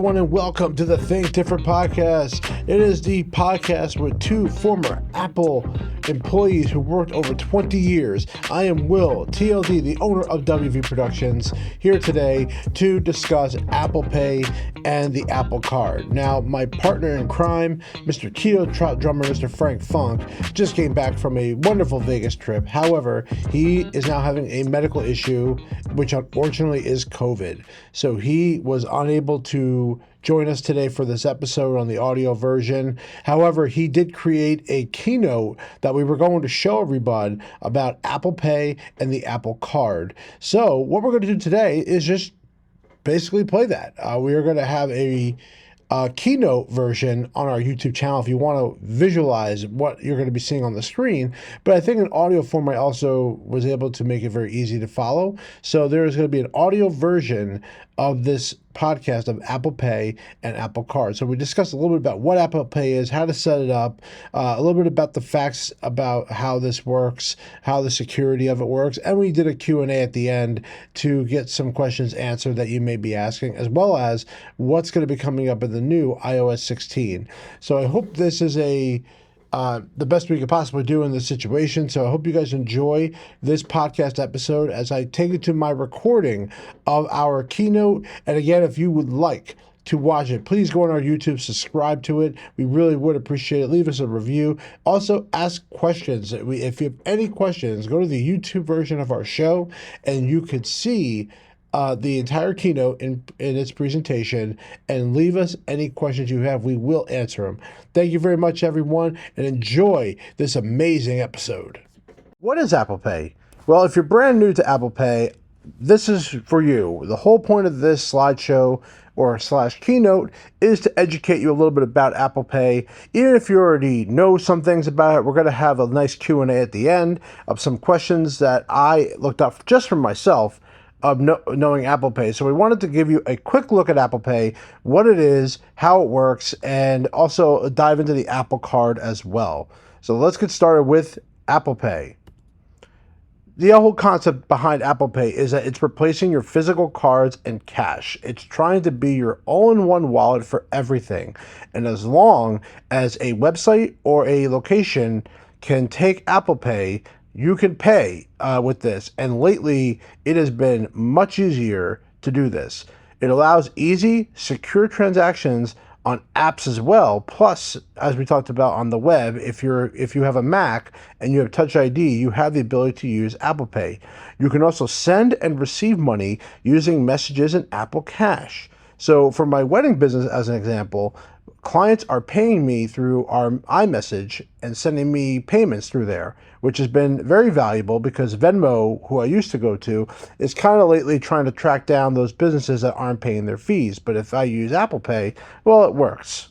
everyone, and welcome to the Think Different podcast. It is the podcast with two former Apple employees who worked over 20 years. I am Will, TLD, the owner of WV Productions, here today to discuss Apple Pay and the Apple Card. Now, my partner in crime, Mr. Keto Trout drummer, Mr. Frank Funk, just came back from a wonderful Vegas trip. However, he is now having a medical issue, which unfortunately is COVID. So he was unable to join us today for this episode on the audio version. However, he did create a keynote that we were going to show everybody about Apple Pay and the Apple Card. So what we're going to do today is just basically play that. We are going to have a keynote version on our YouTube channel if you want to visualize what you're going to be seeing on the screen. But I think in audio form, I also was able to make it very easy to follow. So there's going to be an audio version of this podcast of Apple Pay and Apple Card. So we discussed a little bit about what Apple Pay is, how to set it up, a little bit about the facts about how this works, how the security of it works, and we did a Q&A at the end to get some questions answered that you may be asking, as well as what's going to be coming up in the new iOS 16. So I hope this is the best we could possibly do in this situation. So I hope you guys enjoy this podcast episode as I take you to my recording of our keynote. And again, if you would like to watch it, please go on our YouTube, subscribe to it. We really would appreciate it. Leave us a review. Also, ask questions. If you have any questions, go to the YouTube version of our show and you could see the entire keynote in its presentation and leave us any questions you have. We will answer them. Thank you very much, everyone, and enjoy this amazing episode. What is Apple Pay? Well, if you're brand new to Apple Pay, this is for you. The whole point of this slideshow or / keynote is to educate you a little bit about Apple Pay. Even if you already know some things about it, we're going to have a nice Q&A at the end of some questions that I looked up just for myself of knowing Apple Pay. So we wanted to give you a quick look at Apple Pay, what it is, how it works, and also dive into the Apple Card as well. So let's get started with Apple Pay. The whole concept behind Apple Pay is that it's replacing your physical cards and cash. It's trying to be your all-in-one wallet for everything. And as long as a website or a location can take Apple Pay, you can pay with this, and lately it has been much easier to do this. It allows easy, secure transactions on apps as well. Plus, as we talked about on the web, if you have a Mac and you have Touch ID, you have the ability to use Apple Pay. You can also send and receive money using messages in Apple Cash. So for my wedding business, as an example, clients are paying me through our iMessage and sending me payments through there, which has been very valuable because Venmo, who I used to go to, is kind of lately trying to track down those businesses that aren't paying their fees. But if I use Apple Pay, well, it works.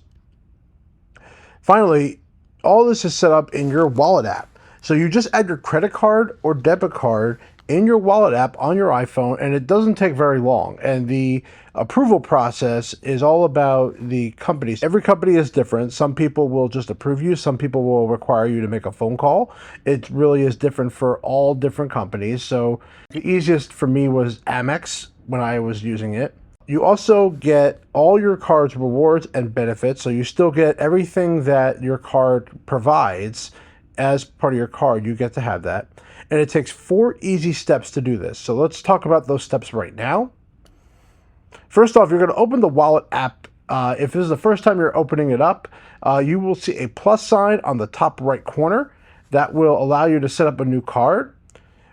Finally, all this is set up in your wallet app. So you just add your credit card or debit card in your wallet app on your iPhone, and it doesn't take very long. And the approval process is all about the companies. Every company is different. Some people will just approve you. Some people will require you to make a phone call. It really is different for all different companies. So the easiest for me was Amex when I was using it. You also get all your card's rewards and benefits. So you still get everything that your card provides as part of your card. You get to have that. And it takes 4 easy steps to do this. So let's talk about those steps right now. First off, you're going to open the wallet app. If this is the first time you're opening it up, you will see a plus sign on the top right corner that will allow you to set up a new card.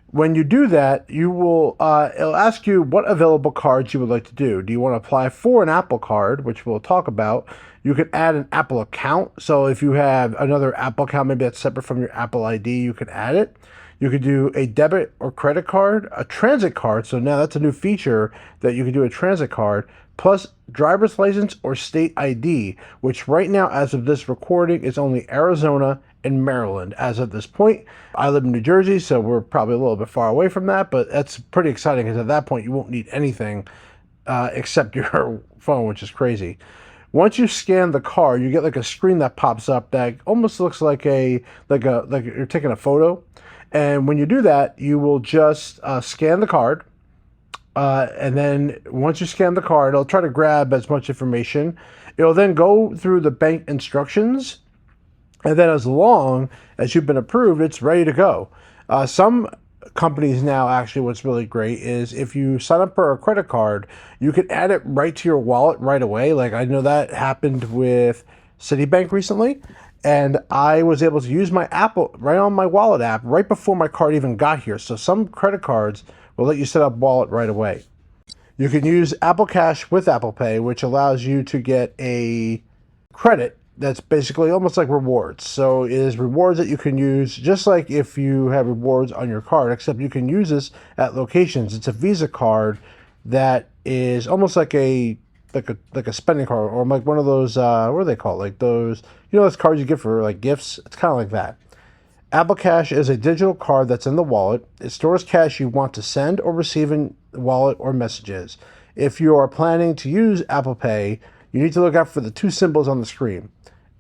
When you do that, it'll ask you what available cards you would like to do. Do you want to apply for an Apple Card, which we'll talk about? You can add an Apple account. So if you have another Apple account, maybe that's separate from your Apple ID, you can add it. You could do a debit or credit card, a transit card. So now that's a new feature that you can do a transit card, plus driver's license or state ID, which right now, as of this recording, is only Arizona and Maryland as of this point. I live in New Jersey, so we're probably a little bit far away from that, but that's pretty exciting because at that point you won't need anything except your phone, which is crazy. Once you scan the card, you get like a screen that pops up that almost looks like you're taking a photo. And when you do that, you will just scan the card, And then once you scan the card, it'll try to grab as much information. It'll then go through the bank instructions, and then as long as you've been approved, it's ready to go. Some companies now, actually, what's really great is if you sign up for a credit card, you can add it right to your wallet right away. Like I know that happened with Citibank recently, and I was able to use my Apple right on my wallet app right before my card even got here. So some credit cards will let you set up wallet right away. You can use Apple Cash with Apple Pay, which allows you to get a credit that's basically almost like rewards. So it is rewards that you can use just like if you have rewards on your card, except you can use this at locations. It's a Visa card that is almost like a spending card, or like one of those what are they called? Like those, those cards you get for like gifts. It's kind of like that. Apple Cash is a digital card that's in the wallet. It stores cash you want to send or receive in the wallet or messages. If you are planning to use Apple Pay, you need to look out for the two symbols on the screen.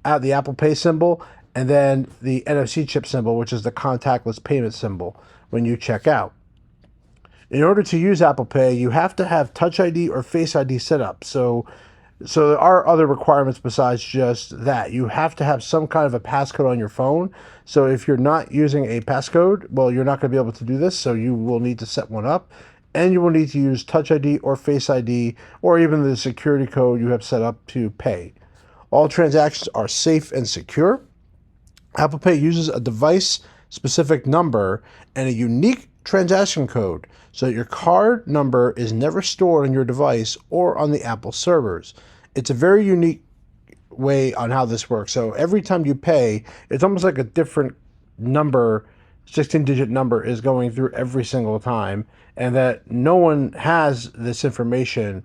The Apple Pay symbol and then the NFC chip symbol, which is the contactless payment symbol when you check out. In order to use Apple Pay, you have to have Touch ID or Face ID set up. So there are other requirements besides just that. You have to have some kind of a passcode on your phone. So if you're not using a passcode, well, you're not going to be able to do this. So you will need to set one up. And you will need to use Touch ID or Face ID or even the security code you have set up to pay. All transactions are safe and secure. Apple Pay uses a device-specific number and a unique transaction code, so that your card number is never stored on your device or on the Apple servers. It's a very unique way on how this works. So every time you pay, it's almost like a different number, 16-digit number is going through every single time, and that no one has this information,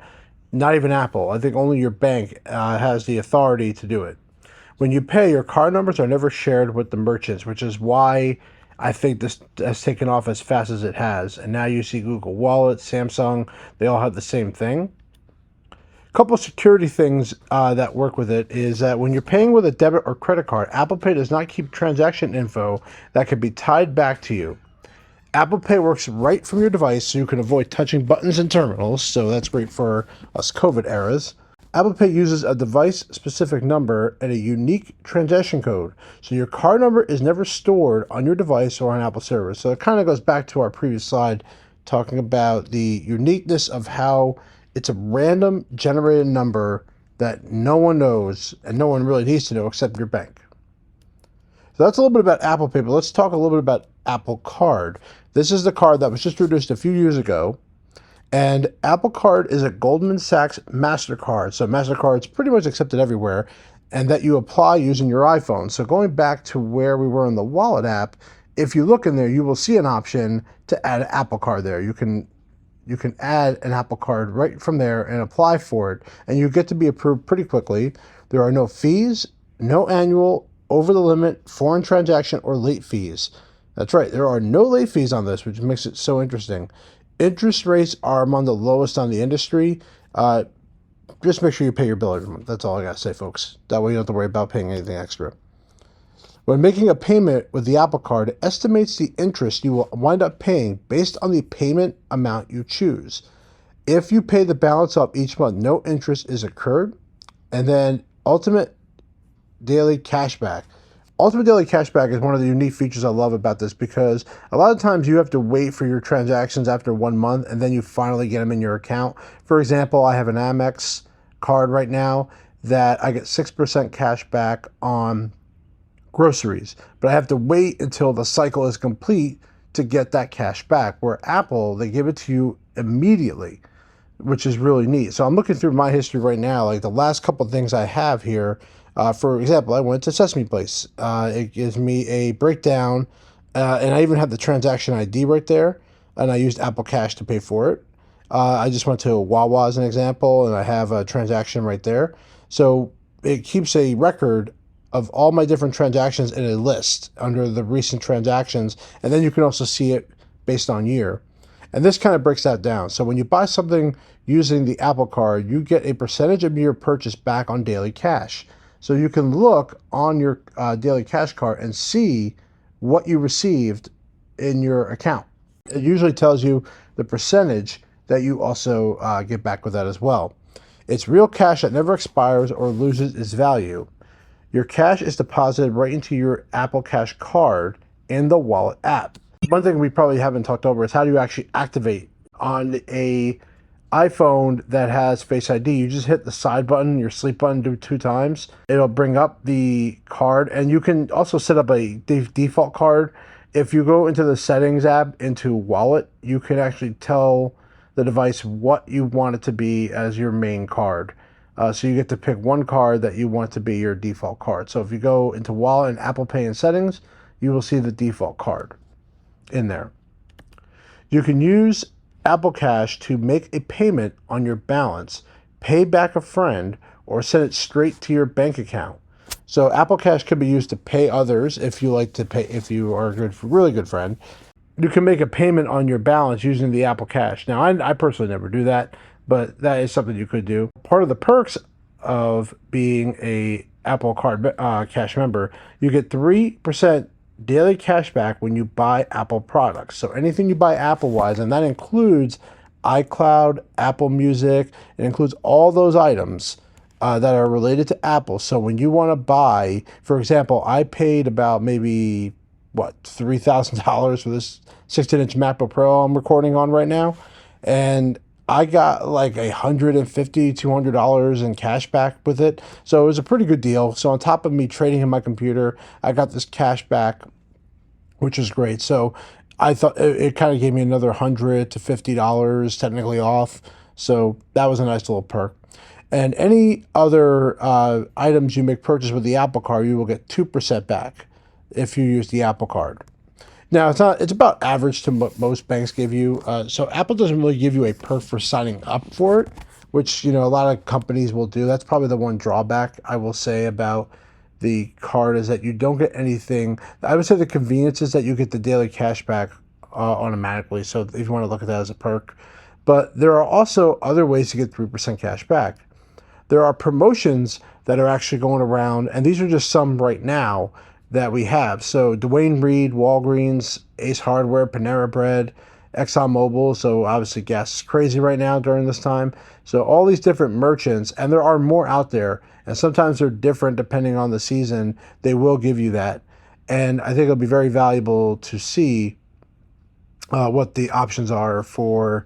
not even Apple. I think only your bank has the authority to do it. When you pay, your card numbers are never shared with the merchants, which is why I think this has taken off as fast as it has. And now you see Google Wallet, Samsung, they all have the same thing. A couple of security things that work with it is that when you're paying with a debit or credit card, Apple Pay does not keep transaction info that can be tied back to you. Apple Pay works right from your device, so you can avoid touching buttons and terminals, so that's great for us COVID eras. Apple Pay uses a device-specific number and a unique transaction code, so your card number is never stored on your device or on Apple servers. So it kind of goes back to our previous slide talking about the uniqueness of how it's a random generated number that no one knows and no one really needs to know except your bank. So that's a little bit about Apple Pay, but let's talk a little bit about Apple Card. This is the card that was just introduced a few years ago. And Apple Card is a Goldman Sachs MasterCard. So MasterCard's pretty much accepted everywhere, and that you apply using your iPhone. So going back to where we were in the Wallet app, if you look in there, you will see an option to add an Apple Card there. You can add an Apple Card right from there and apply for it, and you get to be approved pretty quickly. There are no fees, no annual, over the limit, foreign transaction, or late fees. That's right, there are no late fees on this, which makes it so interesting. Interest rates are among the lowest on the industry. Just make sure you pay your bill every month. That's all I got to say, folks. That way you don't have to worry about paying anything extra. When making a payment with the Apple Card, it estimates the interest you will wind up paying based on the payment amount you choose. If you pay the balance up each month, no interest is incurred. And then Ultimate Daily Cashback. Ultimate Daily Cashback is one of the unique features I love about this, because a lot of times you have to wait for your transactions after 1 month and then you finally get them in your account. For example, I have an Amex card right now that I get 6% cash back on groceries, but I have to wait until the cycle is complete to get that cash back. Where Apple, they give it to you immediately, which is really neat. So I'm looking through my history right now, like the last couple of things I have here. For example, I went to Sesame Place. It gives me a breakdown, and I even have the transaction ID right there, and I used Apple Cash to pay for it. I just went to Wawa as an example, and I have a transaction right there. So it keeps a record of all my different transactions in a list under the recent transactions, and then you can also see it based on year. And this kind of breaks that down. So when you buy something using the Apple Card, you get a percentage of your purchase back on daily cash. So you can look on your daily cash card and see what you received in your account. It usually tells you the percentage that you also get back with that as well. It's real cash that never expires or loses its value. Your cash is deposited right into your Apple Cash card in the Wallet app. One thing we probably haven't talked over is how do you actually activate on a iPhone that has Face ID. You just hit the side button, your sleep button, do 2 times. It'll bring up the card, and you can also set up a default card. If you go into the settings app into Wallet, you can actually tell the device what you want it to be as your main card. So you get to pick one card that you want to be your default card. So if you go into Wallet and Apple Pay and settings, you will see the default card in there. You can use Apple Cash to make a payment on your balance, pay back a friend, or send it straight to your bank account. So Apple Cash can be used to pay others if you like to pay, if you are a really good friend. You can make a payment on your balance using the Apple Cash. Now, I personally never do that, but that is something you could do. Part of the perks of being a Apple Card Cash member, you get 3% daily cash back when you buy Apple products. So anything you buy Apple-wise, and that includes iCloud, Apple Music, it includes all those items that are related to Apple. So when you want to buy, for example, I paid about maybe, $3,000 for this 16-inch MacBook Pro I'm recording on right now, and I got like $150, $200 in cash back with it. So it was a pretty good deal. So on top of me trading in my computer, I got this cash back, which was great. So I thought it kind of gave me another $100 to $50 technically off. So that was a nice little perk. And any other items you make purchase with the Apple Card, you will get 2% back if you use the Apple Card. Now, it's about average to what most banks give you. So Apple doesn't really give you a perk for signing up for it, which, a lot of companies will do. That's probably the one drawback I will say about the card, is that you don't get anything. I would say the convenience is that you get the daily cash back automatically. So if you want to look at that as a perk. But there are also other ways to get 3% cash back. There are promotions that are actually going around, and these are just some right now that we have. So Dwayne Reed, Walgreens, Ace Hardware, Panera Bread, ExxonMobil. So obviously gas is crazy right now during this time. So all these different merchants, and there are more out there, and sometimes they're different depending on the season. They will give you that. And I think it'll be very valuable to see what the options are for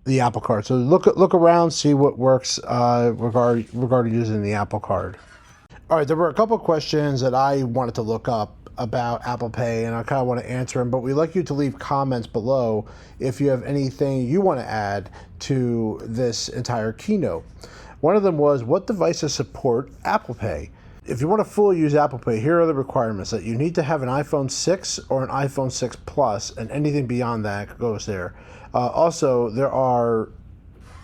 the Apple Card. So look around, see what works regarding using the Apple Card. All right, there were a couple questions that I wanted to look up about Apple Pay, and I kind of want to answer them, but we'd like you to leave comments below if you have anything you want to add to this entire keynote. One of them was, what devices support Apple Pay? If you want to fully use Apple Pay, here are the requirements: that you need to have an iPhone 6 or an iPhone 6 Plus, and anything beyond that goes there. Also, there are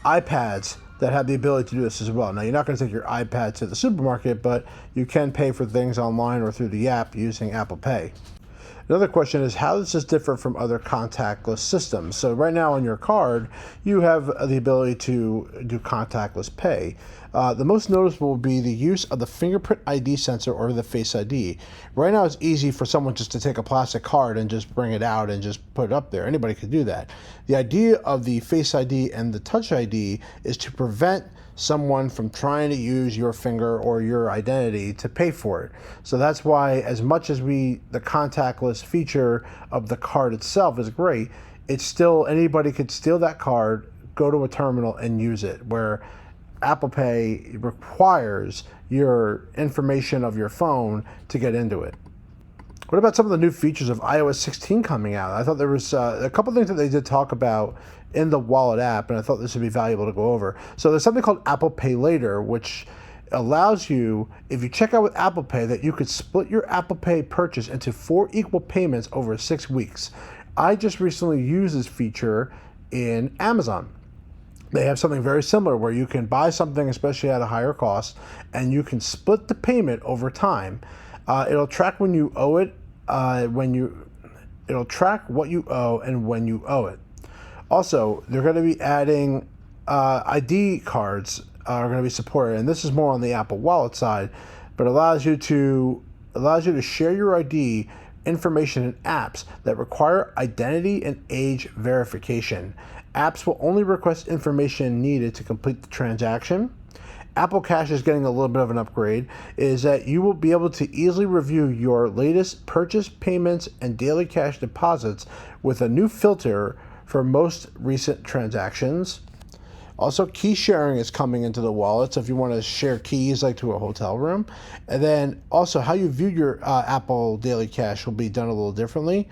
iPads that have the ability to do this as well. Now, you're not going to take your iPad to the supermarket, but you can pay for things online or through the app using Apple Pay. Another question is, how is this different from other contactless systems? So right now on your card, you have the ability to do contactless pay. The most noticeable will be the use of the fingerprint ID sensor or the Face ID. Right now it's easy for someone just to take a plastic card and just bring it out and just put it up there. Anybody could do that. The idea of the Face ID and the Touch ID is to prevent someone from trying to use your finger or your identity to pay for it. So that's why, as much as the contactless feature of the card itself is great, it's still, anybody could steal that card, go to a terminal and use it, where Apple Pay requires your information of your phone to get into it. What about some of the new features of iOS 16 coming out? I thought there was a couple things that they did talk about in the Wallet app, and I thought this would be valuable to go over. So there's something called Apple Pay Later, which allows you, if you check out with Apple Pay, that you could split your Apple Pay purchase into 4 equal payments over 6 weeks. I just recently used this feature in Amazon. They have something very similar where you can buy something, especially at a higher cost, and you can split the payment over time. It'll track when you owe it, it'll track what you owe and when you owe it. Also, they're going to be adding ID cards are going to be supported, and this is more on the Apple Wallet side, but allows you to share your ID information in apps that require identity and age verification. Apps will only request information needed to complete the transaction. Apple Cash is getting a little bit of an upgrade, is that you will be able to easily review your latest purchase payments and daily cash deposits with a new filter for most recent transactions. Also, key sharing is coming into the wallet, so if you want to share keys like to a hotel room. And then also how you view your Apple Daily Cash will be done a little differently.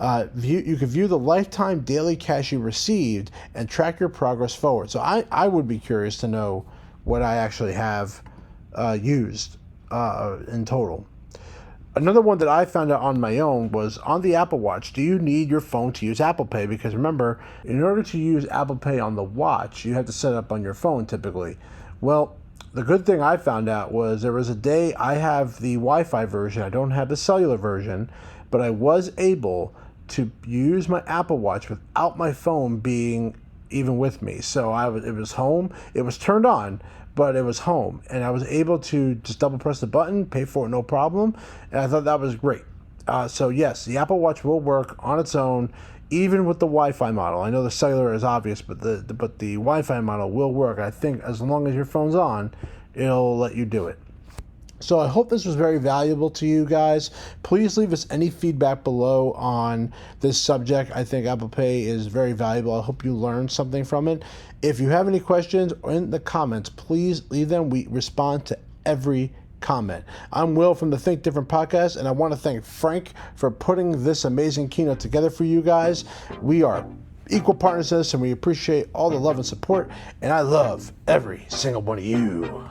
You can view the lifetime daily cash you received and track your progress forward. So I would be curious to know what I actually have used in total. Another one that I found out on my own was on the Apple Watch. Do you need your phone to use Apple Pay? Because remember, in order to use Apple Pay on the watch, you have to set it up on your phone typically. Well, the good thing I found out was there was a day I have the Wi-Fi version. I don't have the cellular version, but I was able to use my Apple Watch without my phone being even with me. So it was home. It was turned on, but it was home, and I was able to just double press the button, pay for it no problem, and I thought that was great. So yes, the Apple Watch will work on its own, even with the Wi-Fi model. I know the cellular is obvious, but the Wi-Fi model will work. I think as long as your phone's on, it'll let you do it. So I hope this was very valuable to you guys. Please leave us any feedback below on this subject. I think Apple Pay is very valuable. I hope you learned something from it. If you have any questions in the comments, please leave them. We respond to every comment. I'm Will from the Think Different podcast, and I want to thank Frank for putting this amazing keynote together for you guys. We are equal partners in this, and we appreciate all the love and support, and I love every single one of you.